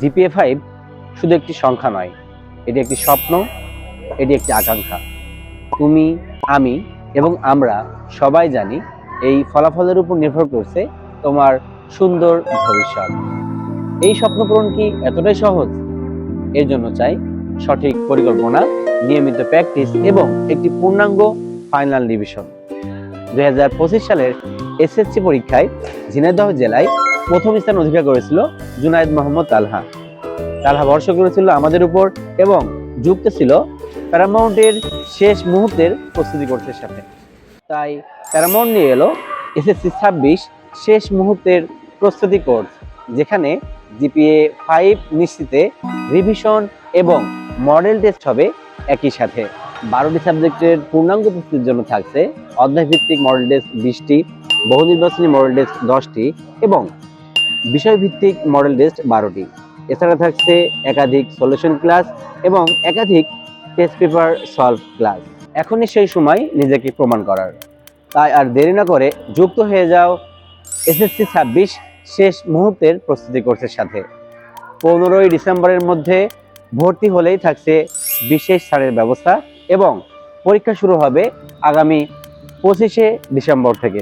GPA 5 শুধু একটি সংখ্যা নয়, এটি একটি স্বপ্ন, এটি একটি আকাঙ্ক্ষা। তুমি, আমি এবং আমরা সবাই জানি এই ফলাফলের উপর নির্ভর করছে তোমার সুন্দর ভবিষ্যৎ। এই স্বপ্ন পূরণ কি এতটাই সহজ? এর জন্য চাই সঠিক পরিকল্পনা, নিয়মিত প্র্যাকটিস এবং একটি পূর্ণাঙ্গ ফাইনাল রিভিশন। 2025 সালের এসএসসি পরীক্ষায় ঝিনাইদহ জেলায় প্রথম স্থান অধিকার করেছিল জুনায়েদ মোহাম্মদ তালহা। তালহা ভরসা করেছিল আমাদের উপর এবং যুক্ত ছিল প্যারামাউন্টের শেষ মুহূর্তের প্রস্তুতি কোর্সের সাথে। তাই প্যারামাউন্ট নিয়ে এলো এসএসসি 26 শেষ মুহূর্তের প্রস্তুতি কোর্স, যেখানে জিপিএ 5 নিশ্চিতে রিভিশন এবং মডেল টেস্ট হবে একই সাথে। 12টি সাবজেক্টের পূর্ণাঙ্গ প্রস্তুতির জন্য থাকছে অধ্যায়ভিত্তিক মডেল টেস্ট 20টি, বহু নির্বাচনী মডেল টেস্ট 10টি এবং বিষয়ভিত্তিক মডেল টেস্ট 12টি। এছাড়া থাকছে একাধিক সলিউশন ক্লাস এবং একাধিক টেস্ট পেপার সলভ ক্লাস। এখনই সেই সময় নিজেকে প্রমাণ করার। তাই আর দেরি না করে যুক্ত হয়ে যাও এসএসসি 26 শেষ মুহূর্তের প্রস্তুতি কোর্সের সাথে। 15ই ডিসেম্বরের মধ্যে ভর্তি হলেই থাকছে বিশেষ ছাড়ের ব্যবস্থা এবং পরীক্ষা শুরু হবে আগামী 25শে ডিসেম্বর থেকে।